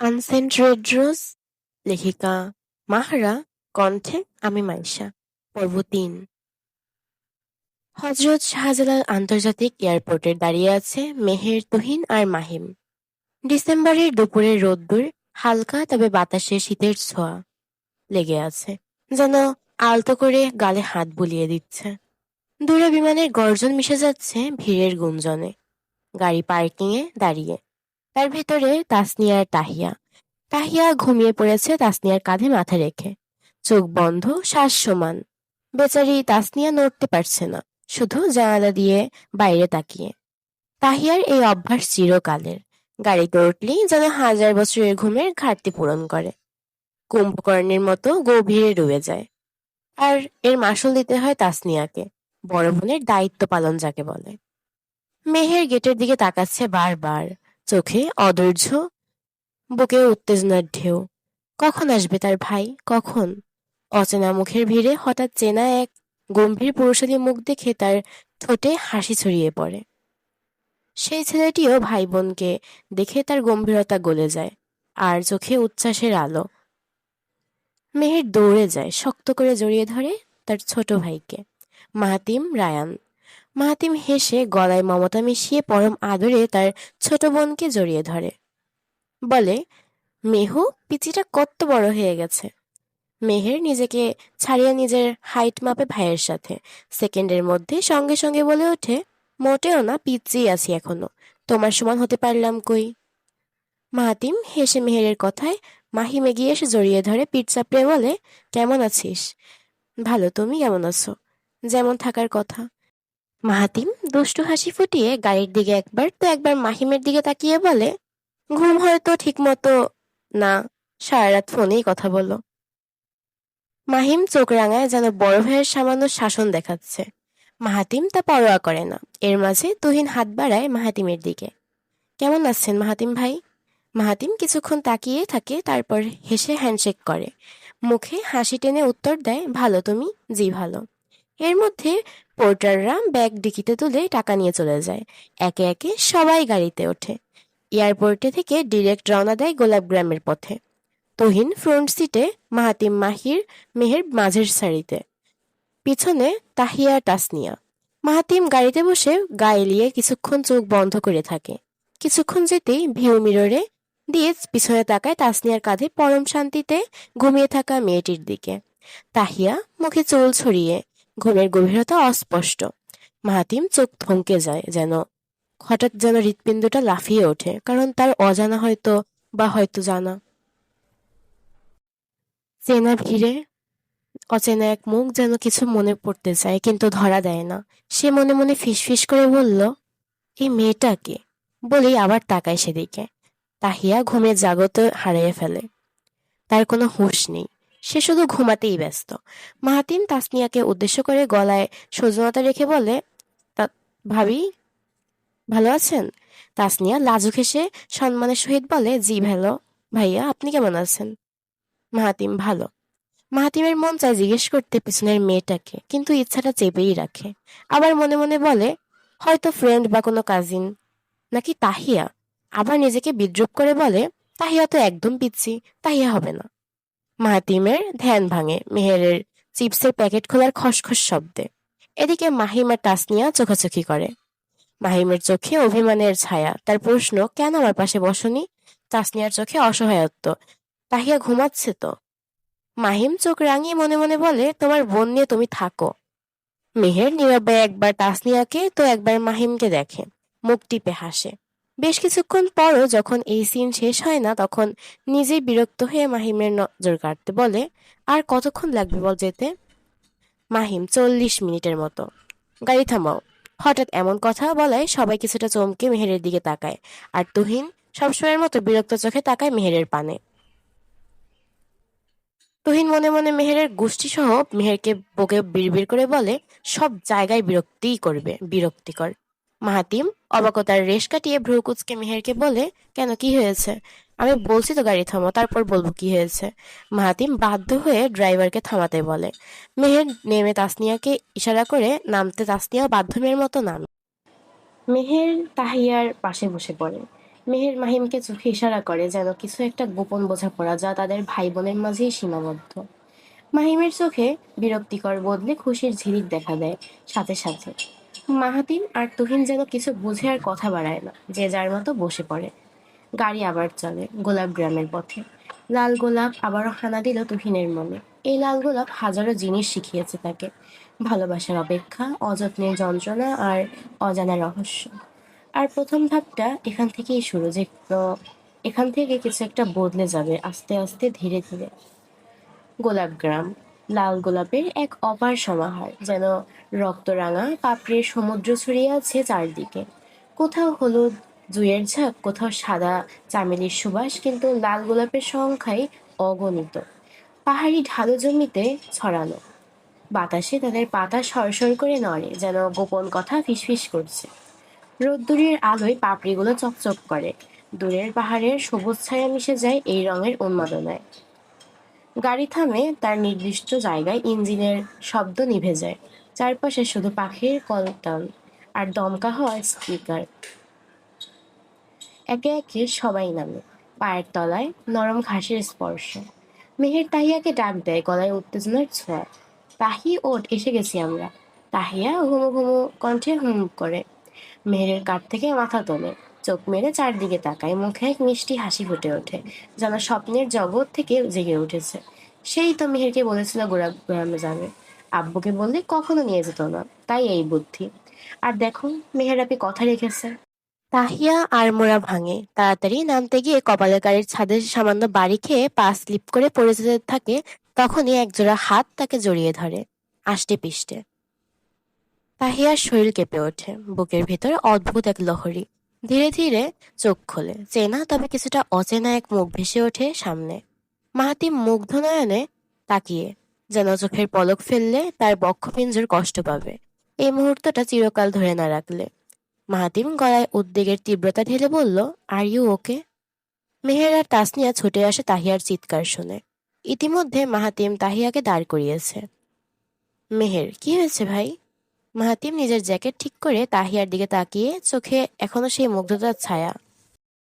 আনসেন্ট red rose, লেখিকা মাহরা, কণ্ঠে আমি মাইশা। পর্ব ৩। হজরত শাহজালাল আন্তর্জাতিক এয়ারপোর্টে দাঁড়িয়ে আছে মেহের, তুহিন আর মাহিম। ডিসেম্বরের দুপুরের রোদ্দুর হালকা, তবে বাতাসে শীতের ছোঁয়া লেগে আছে, যেন আলতো করে গালে হাত বুলিয়ে দিচ্ছে। দূরে বিমানের গর্জন মিশে যাচ্ছে ভিড়ের গুঞ্জনে। গাড়ি পার্কিংয়ে দাঁড়িয়ে, তার ভেতরে তাসনিয়া আর তাহিয়া। তাহিয়া ঘুমিয়ে পড়েছে তাসনিয়ার কাঁধে মাথা রেখে, চোখ বন্ধ, শ্বাস সমান। বেচারি তাসনিয়া নড়তে পারছে না, শুধু জানালা দিয়ে বাইরে তাকিয়ে। তাহিয়ার এই অভ্যাস চিরকালের, গাড়িতে উঠলেই যেন হাজার বছরের ঘুমের ঘাটতি পূরণ করে, কুম্ভকর্ণের মতো গভীরে ডুবে যায়। আর এর মাসুল দিতে হয় তাসনিয়াকে, বড় বোনের দায়িত্ব পালন যাকে বলে। মেহের গেটের দিকে তাকাচ্ছে বারবার, চোখে অধৈর্য, বুকে উত্তেজনার ঢেউ। কখন আসবে তার ভাই, কখন? অচেনা মুখের ভিড়ে হঠাৎ চেনা এক গম্ভীর পুরুষালী মুখ দেখে তার ঠোঁটে হাসি ছড়িয়ে পড়ে। সেই ছেলেটিও ভাই বোনকে দেখে তার গম্ভীরতা গলে যায়, আর চোখে উচ্ছ্বাসের আলো। মেহের দৌড়ে যায়, শক্ত করে জড়িয়ে ধরে তার ছোট ভাইকে, মাহাতিম রায়ান। মাহাতিম হেসে গলায় মমতা মিশিয়ে পরম আদরে তার ছোট বোনকে জড়িয়ে ধরে, বলে, মেহু, পিচিটা কত বড় হয়ে গেছে। মেহের নিজেকে ছাড়িয়ে নিজের হাইট মাপে ভাইয়ের সাথে, সেকেন্ডের মধ্যে সঙ্গে সঙ্গে বলে ওঠে, মোটেও না, পিচ্চিই আছি এখনো, তোমার সমান হতে পারলাম কই। মাহাতিম হেসে মেহেরের কথায় মাহিম এগিয়ে এসে জড়িয়ে ধরে পিঠ চাপড়ে বলে, কেমন আছিস? ভালো, তুমি কেমন আছো? যেমন থাকার কথা। মাহাতিম দুষ্টু হাসি ফুটিয়ে গাড়ির দিকে একবার তো একবার মাহিমের দিকে তাকিয়ে বলে, ঘুম হয়তো ঠিক মতো না, সারা রাত ফোনেই কথা বলো। মাহিম চোখ রাঙায়, যেন বড় ভাইয়ের সামান্য শাসন দেখাচ্ছে। মাহাতিম তা পরোয়া করে না। এর মাঝে তুহিন হাত বাড়ায় মাহাতিমের দিকে। কেমন আছেন মাহাতিম ভাই? মাহাতিম কিছুক্ষণ তাকিয়ে থাকে, তারপর হেসে হ্যান্ডশেক করে, মুখে হাসি টেনে উত্তর দেয়, ভালো, তুমি? জি ভালো। এর মধ্যে পোর্টাররা ব্যাগ ডিকিতে তুলে টাকা নিয়ে চলে যায়। একে একে সবাই গাড়িতে ওঠে। এয়ারপোর্টে থেকে ডিরেক্ট রওনা দেয় গোলাপগ্রামের পথে। তুহিন ফ্রন্ট সিটে, মাহাতিম মেহের মাঝের সারিতে, পিছনে তাহিয়া তাসনিয়া। মাহাতিম গাড়িতে বসে গা এলিয়ে কিছুক্ষণ চোখ বন্ধ করে থাকে। কিছুক্ষণ যেতেই ভিউ মিররে দিয়ে পিছনে তাকায় তাসনিয়ার কাঁধে পরম শান্তিতে ঘুমিয়ে থাকা মেয়েটির দিকে। তাহিয়া মুখে চুল ছড়িয়ে, ঘুমের গভীরতা অস্পষ্ট। মাহাতিম চোখ থমকে যায়, হঠাৎ যেন হৃৎপিণ্ডটা লাফিয়ে ওঠে, কারণ তার অজানা হয়তো, বা হয়তো জানা। চেনা ভিড়ে অচেনা এক মুখ, যেন কিছু মনে পড়তে চায় কিন্তু ধরা দেয় না। সে মনে মনে ফিসফিস করে বলল, এই মেয়েটা কে? বলেই আবার তাকায় সেদিকে। তাহিয়া ঘুমের জাগতে হারিয়ে ফেলে, তার কোনো হুঁশ নেই। সে শুধু ঘুমাতেই ব্যস্ত। মাহাতিম তাসনিয়াকে উদ্দেশ্য করে গলায় সজনতা রেখে বলে, তা ভাবি, ভালো আছেন? তাসনিয়া লাজুক হেসে সম্মানের সহিত বলে, জি ভালো ভাইয়া, আপনি কেমন আছেন? মাহাতিম, ভালো। মাহাতিমের মন চায় জিজ্ঞেস করতে পিছনের মেয়েটাকে, কিন্তু ইচ্ছাটা চেপেই রাখে। আবার মনে মনে বলে, হয়তো ফ্রেন্ড বা কোনো কাজিন, নাকি তাহিয়া। আবার নিজেকে বিদ্রুপ করে বলে, তাহিয়া তো একদম পিচ্ছি, তাহিয়া হবে না। মাহাতিমের ধ্যান ভাঙে মেহেরের চিপসের প্যাকেট খোলার খসখস শব্দে। এদিকে মাহিম আর তাসনিয়া চোখাচোখি করে। মাহিমের চোখে অভিমানের ছায়া, তার প্রশ্ন, কেন আমার পাশে বসনি? তাসনিয়ার চোখে অসহায়ত্ব, তাহিয়া ঘুমাচ্ছে তো। মাহিম চোখ রাঙিয়ে মনে মনে বলে, তোমার বোন নিয়ে তুমি থাকো। মেহের নীরবে একবার তাসনিয়াকে তো একবার মাহিমকে দেখে, মুখ টিপে হাসে। বেশ কিছুক্ষণ পরও যখন এই সিন শেষ হয় না, তখন নিজেই বিরক্ত হয়ে মাহিমের নজর কাটতে বলে, আর কতক্ষণ লাগবে বল যেতে? মাহিম, 40 মিনিটের মতো। গাড়ি থামাও। হঠাৎ এমন কথা বলায় সবাই কিছুটা চমকে মেহেরের দিকে তাকায়, আর তুহিন সবসময়ের মতো বিরক্ত চোখে তাকায় মেহেরের পানে। তুহিন মনে মনে মেহেরের গোষ্ঠী সহ মেহেরকে বকে বিড়বিড় করে বলে, সব জায়গায় বিরক্তিই করবে, বিরক্তিকর। মাহাতিম অবাকতার রেশ কাটিয়ে ভ্রু কুঁচকে মেহেরকে বলে, কেন, কি হয়েছে? আমি বলছি তো গাড়ি থামো, তারপর বলবো কি হয়েছে। মাহাতিম বাধ্য হয়ে ড্রাইভারকে থামাতে বলে। মেহের নেমে তাসনিয়াকে ইশারা করে নামতে তাসনিয়া বাধ্য মেয়ের মতো নামে। মেহের তাহিয়ার পাশে বসে পড়ে। মেহের মাহিমকে চোখে ইশারা করে, যেন কিছু একটা গোপন বোঝাপড়া যা তাদের ভাই বোনের মাঝেই সীমাবদ্ধ। মাহিমের চোখে বিরক্তিকর বদলে খুশির ঝিলিক দেখা দেয় সাথে সাথে। মাহাতিম আর তুহিন যেন কিছু বুঝে আর কথা বাড়ায় না, যে যার মতো বসে পড়ে। গাড়ি আবার চলে গোলাপ গ্রামের পথে। লাল গোলাপ আবারও হানা দিল তুহিনের মনে। এই লাল গোলাপ হাজারো জিনিস শিখিয়েছে তাকে: ভালোবাসার অপেক্ষা, অযত্নের যন্ত্রণা আর অজানা রহস্য। আর প্রথম ধাপটা এখান থেকেই শুরু, যে এখান থেকে কিছু একটা বদলে যাবে আস্তে আস্তে, ধীরে ধীরে। গোলাপগ্রাম, লাল গোলাপের এক অপার সমাহার, যেন রক্তরাঙা পাপড়ির সমুদ্র ছড়িয়ে আছে চারদিকে। কোথাও হলুদ জুঁইয়ের ঝাঁক, কোথাও সাদা চামেলির সুবাস, কিন্তু লাল গোলাপের সংখ্যাই অগণিত। পাহাড়ি ঢালু জমিতে ছড়ানো, বাতাসে তাদের পাতা সরসর করে নড়ে, যেন গোপন কথা ফিসফিস করছে। রোদ্দুরের আলোয় পাপড়িগুলো চকচক করে, দূরের পাহাড়ের সবুজ ছায়া মিশে যায় এই রঙের উন্মাদনায়। গাড়ি থামে তার নির্দিষ্ট জায়গায়, ইঞ্জিনের শব্দ নিভে যায়। চারপাশে শুধু পাখির কলতান আর দমকা হওয়া স্পিকার। একে একে সবাই নামে, পায়ের তলায় নরম ঘাসের স্পর্শ। মেহের তাহিয়াকে ডাক দেয়, গলায় উত্তেজনার ছোঁয়া। তাহি ওঠ, এসে গেছি আমরা। তাহিয়া ঘুমো ঘুমো কণ্ঠে হুম করে মেহেরের কাঠ থেকে মাথা তোলে, চোখ মেরে চারদিকে তাকায়, মুখে এক মিষ্টি হাসি ফুটে ওঠে, যেন স্বপ্নের জগৎ থেকে জেগে উঠেছে। সেই তো মেহেরকে বলেছিল গ্রামে যাবে, আব্বুকে বললে কখনো নিয়ে যেত না, তাই এই বুদ্ধি। আর দেখো, মেহের আপনি কথা রেখেছে। তাহিয়া আড়মোড়া ভাঙে, তাড়াতাড়ি নামতে গিয়ে কপালের গাড়ির ছাদে সামান্য বাড়ি খেয়ে পা স্লিপ করে পড়ে যেতে থাকে। তখনই একজোড়া হাত তাকে জড়িয়ে ধরে, আষ্টে পিষ্টে। তাহিয়ার শরীর কেঁপে ওঠে, বুকের ভেতর অদ্ভুত এক লহরী। ধীরে ধীরে চোখ খোলে, চেনা তবে কিছুটা অচেনা এক মুখ ভেসে ওঠে সামনে। মাহাতিম মুগ্ধ নয়নে তাকিয়ে, যেন চোখের পলক ফেললে তার বক্ষপিঞ্জর কষ্ট পাবে, এই মুহূর্তটা চিরকাল ধরে না রাখলে। মাহাতিম গলায় উদ্বেগের তীব্রতা ঢেলে বলল, আর ইউ ওকে? মেহের আর তাসনিয়া ছুটে আসে তাহিয়ার চিৎকার শুনে। ইতিমধ্যে মাহাতিম তাহিয়াকে দাঁড় করিয়েছে। মেহের, কি হয়েছে ভাই? মাহাতিম নিজের জ্যাকেট ঠিক করে তাহিয়ার দিকে তাকিয়ে, চোখে এখনো সেই মুগ্ধতার ছায়া।